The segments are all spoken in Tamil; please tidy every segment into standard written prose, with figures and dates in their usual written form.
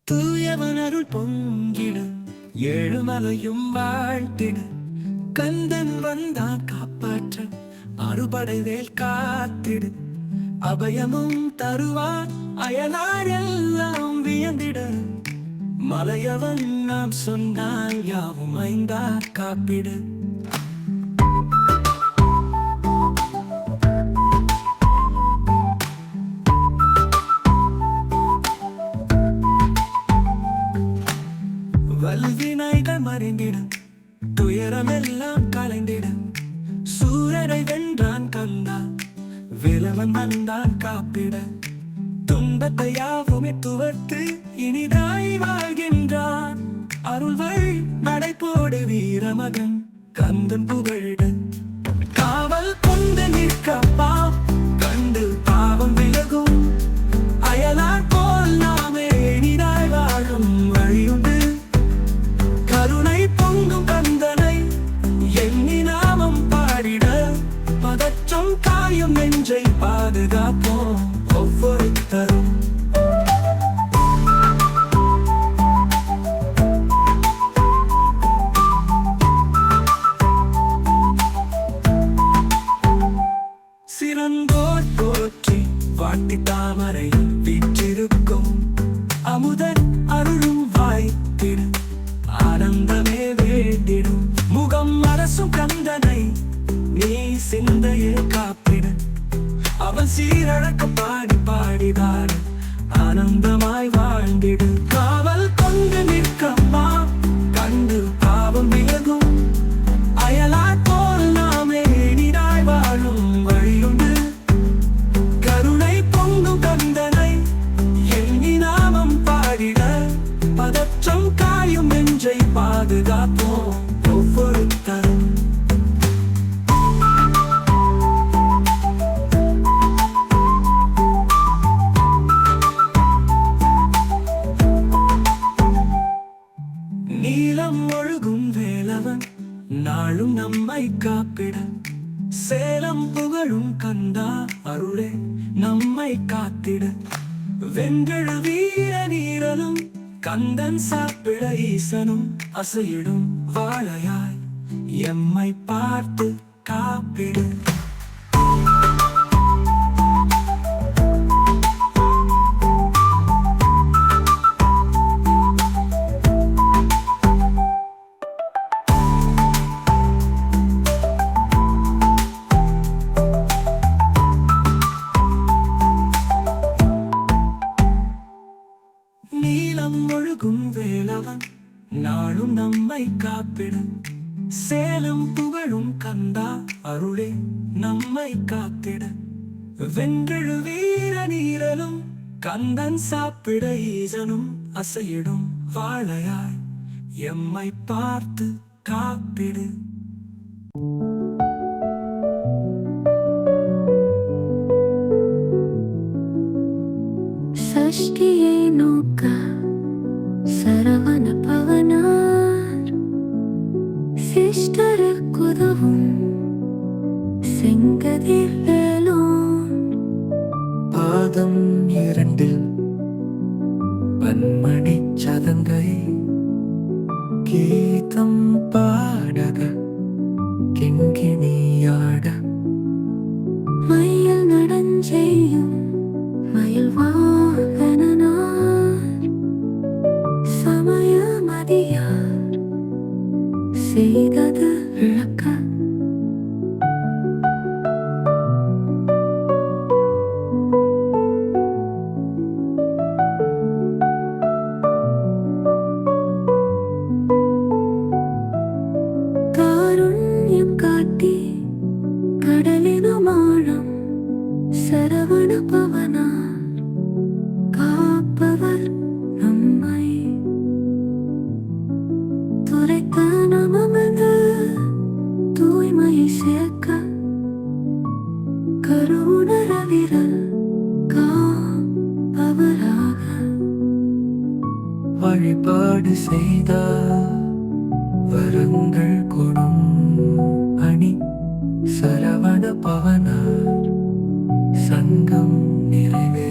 தூயவன் அருள் பொங்கிட ஏழுமலையும் வாழ்த்திட கந்தன் வந்தான் காப்பாற்ற அறுபடை வேல் காத்திடு அபயமும் தருவார் அயலார் எல்லாம் வியந்திட மலையவன் நாம் சொன்னால் யாவும் ஐந்தார் காப்பிடு வல்வினைகள் மறைந்திட துயரமெல்லாம் கலைந்திட சூரரை வென்றான் கந்தா விலவன் வந்தான் காப்பிட துன்பத்தை யாவுமே துவர்த்து இனிதாய் வாழ்கின்றான் அருள் வழி நடைபோடு வீரமகன் கந்தன் புகழ்டு காவல் கொண்டு நிற்கப்பா கண்டு பாவம் விலகும் அயலார் போல் நாமே இனிதாய் வாழும் வழியுண்டு கருணை பொங்கும் கந்தனை எண்ணி நாமம் பாடிட பதற்றம் காயும் நெஞ்சை பாதுகாப்போம் ஒவ்வொருத்தரும் சிறந்தோர் போற்றி வாட்டி தாமரை வீற்றிருக்கும் அமுதன் அருளும் வாய்த்திடு ஆனந்தமே வேண்டிடும் முகம் அரசும் கந்தனை நீ சிந்தையே காப்பிட அவன் சீரழக்க பாடி பாடிதான் ஆனந்தமாய் வாழ்ந்திடு காவல் கொண்டு நிற்கம்மா கண்டு பாவம் விலகும் அயலார் போல் நாமே நீராய் வாழும் வழியுண்டு கருணை பொங்கும் கந்தனை எண்ணி நாமம் பாடிட பதற்றம் காயும் நெஞ்சை பாதுகாப்போம் ஒவ்வொருத்தரும் நீலம் ஒழுகும் வேலவன் நாளும் நம்மை காப்பிட சேலம் புகழும் கந்தா அருளே நம்மை காத்திட வென்றெழு வீர நீரலும் கந்தன் சாப்பிட ஈசனும் அசையிடும் வாழையாய் எம்மை பார்த்து காப்பிடு நீலம் ஒழுகும் வேலவன் நாளும் நம்மை காப்பிட சேலம் புகழும் கந்தா அருளே நம்மை காத்திட வென்றெழு வீர நீரலும் கந்தன் சாப்பிட ஈசனும் அசையிடும் வாழையாய் எம்மை பார்த்து காப்பிடு சஷ்டியை நோக்க சரவண பவனார் சிஷ்டருக்குதவும் செங்கதிர் வேலோன் பாதம் இரண்டில் பன்மணி சதங்கை கீதம் பாடக கிண்கிணியாட மயில் நடஞ்செய்யும் மயில் வாகனார் சமயமதியார் செய்தது விளக்க காருண்யம் காட்டி கடலினும் ஆழம் சரவண பவனார் காப்பவர் நம்மை துரைக்க நமது தூய்மையை சேர்க்க கருணர விரல் காப்பவராக வழிபாடு செய்தார் வரங்கள் கொடும் அணி சரவண பவனார் சங்கம் நிறைவே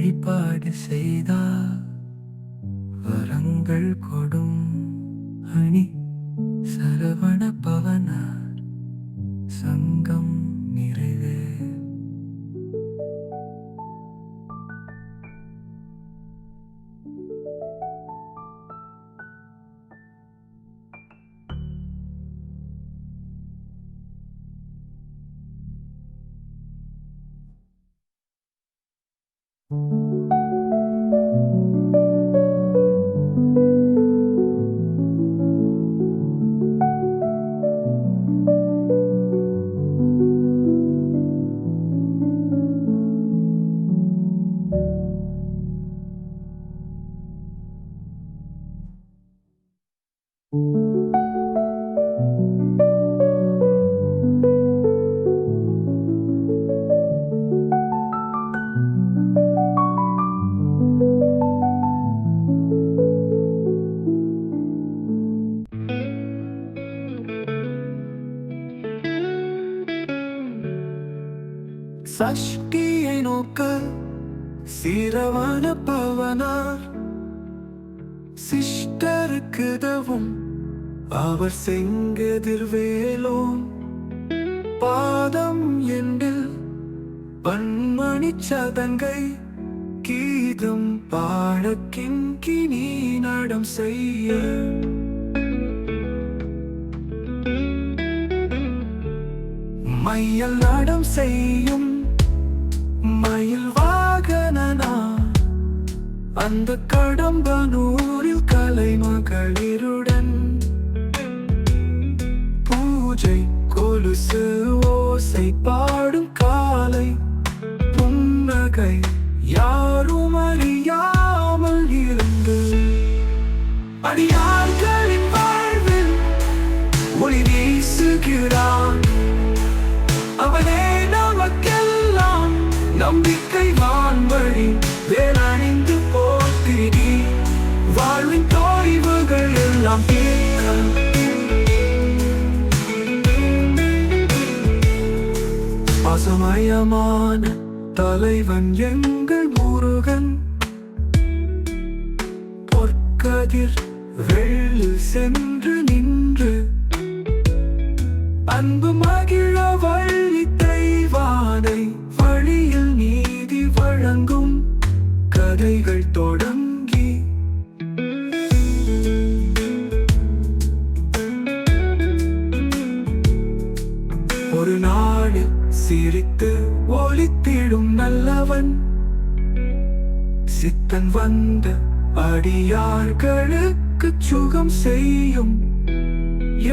வழிபாடு செய்தால் வரங்கள் கொடும் அணி சரவண பவனார் சங்கம் நிறைவே. சஷ்டியை நோக்க சிரவண பவனார் சிஷ்டருக்குதவும் அவர் செங்கதிர்வேலோன் பாதம் எண்டில் பன்மணி சதங்கை கீதம் பாடக்கின் கினி நடம் செய்ய மையல் நடம் செய்யும் மயில் வாகனனா அந்த கடம்பனூரில் கலைமகளிருடன் பூஜை கொலுசு ஓசை பாடும் காலை புன்னகை யாரும் அறியாமல் இருந்து அடியார்களின் வாழ்வில் ஒளி வீசுகிறான். அவனே நமக்கெல்லாம் நம்பிக்கை வான்வழி வேலணிந்து போற்றிடி வாழ்வின் தொய்வுகள் எல்லாம் பசுமயமான தலைவன் எங்கள் முருகன் பொற்கதிர் வெள்ளு சென்று நின்று அன்பு மகிழ வள்ளி தெய்வானை வழியில் நீதி வழங்கும் கதைகள் தொடங்கி ஒரு நாடு சிரித்து ஒளித்திடும் நல்லவன் சித்தன் வந்த அடியார்களுக்கு சுகம் செய்யும்.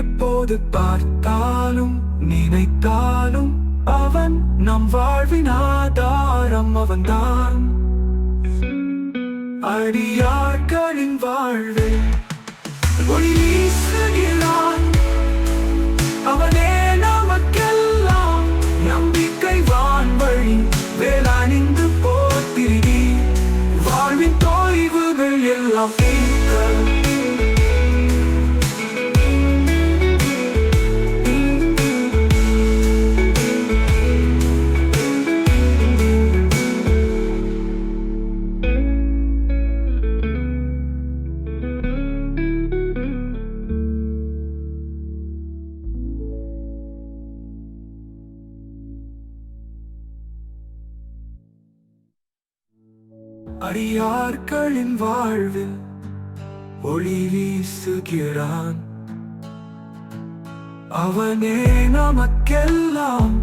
எப்போது பார்த்தாலும் நினைத்தாலும் அவன் நம் வாழ்வின் ஆதாரம் அவன்தான். அடியார்களின் வாழ்வை ஒளி வீசுகிறான். அவனே நமக்கெல்லாம் நம்பிக்கை வான்வழி வேலணிந்து போற்றிடி வாழ்வின் தொய்வுகள் எல்லாம் அடியார்களின் வாழ்வில் ஒளி வீசுகிறான். அவனே நமக்கெல்லாம்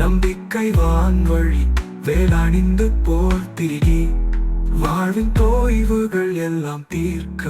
நம்பிக்கை வான்வழி வேலணிந்து போற்றிடி வாழ்வின் தொய்வுகள் எல்லாம் தீர்க்க.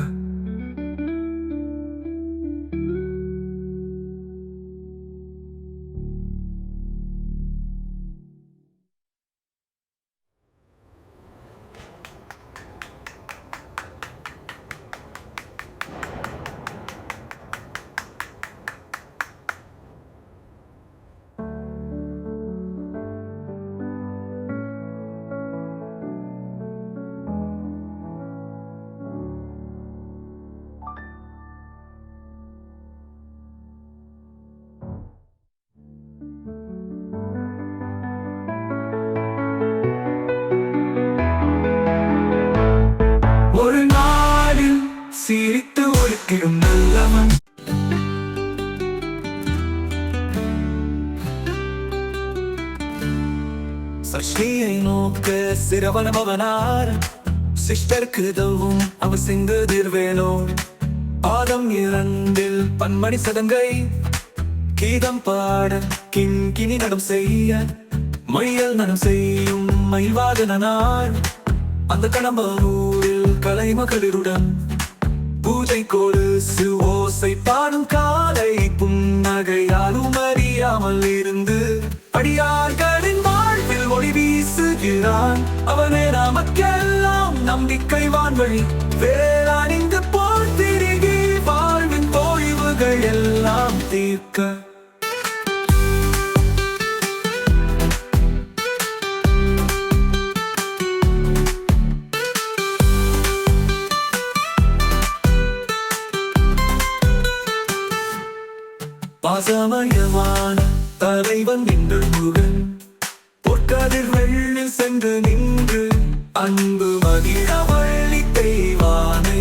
சஷ்டியை நோக்க சிரவணபவனார் சிஷ்டர்க்கு தவும் அவர் சிங்கதிர்வேலோர் பாதம் இரண்டில் பன்மணி சதங்கை கீதம் பாட கிங்கினி நடம் செய்ய மையல் நடம் செய்யும் மயில்வாகனார் அந்த கடம்பூரில் கலைமகளிருடன் பூஜை கொலுசு ஓசை பாடும் காலை புன்னகையாலும் அறியாமல் இருந்து அடியார்களின் வாழ்வில் ஒளி வீசுகிறான் அவனே நமக்கெல்லாம் நம்பிக்கை வான்வழி வேளாணிந்து போல் திருகி வாழ்வின் தோய்வுகள் எல்லாம் தீர்க்க பாசமயமான தலைவன் நின்று முகன் பொற்கதிர் வெள்ளில் சென்று நின்று அன்பு மகிழ வள்ளி தெய்வானை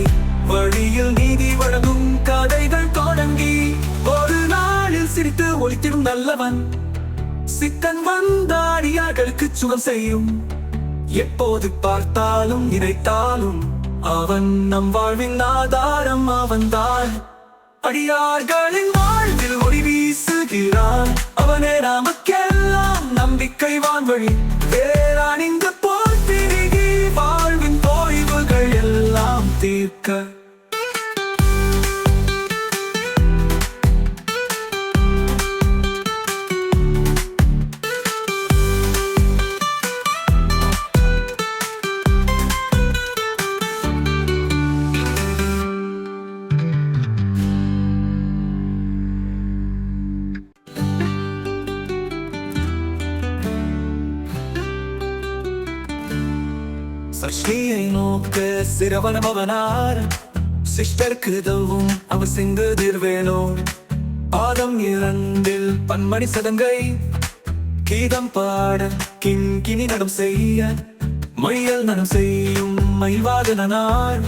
வழியில் நீதி வழங்கும் கதைகள் தொடங்கி ஒரு நாளில் சிரித்து ஒளித்திடும் நல்லவன் சித்தன் வந்தாடியார்களுக்கு சுகம் செய்யும் எப்போது பார்த்தாலும் நினைத்தாலும் அவன் நம் வாழ்வின் ஆதாரம் அவன்தான் அடியார்களின் வாழ்வில் ஒளி வீசுகிறான் அவனே நமக்கெல்லாம் நம்பிக்கை வான்வழி வேளாணிந்து போல் திருகி வாழ்வின் தோய்வுகள் எல்லாம் தீர்க்க சஷ்டியை நோக்க சிரவணபவனார் சிஷ்டர்க்கு தவும் அவர் சிங்கதிர்வேலோர் பாதம் இரண்டில் பன்மணி சதங்கை கீதம் பாட கிங்கினி நடம் செய்ய மையல் நடம் செய்யும் மயில்வாகனார்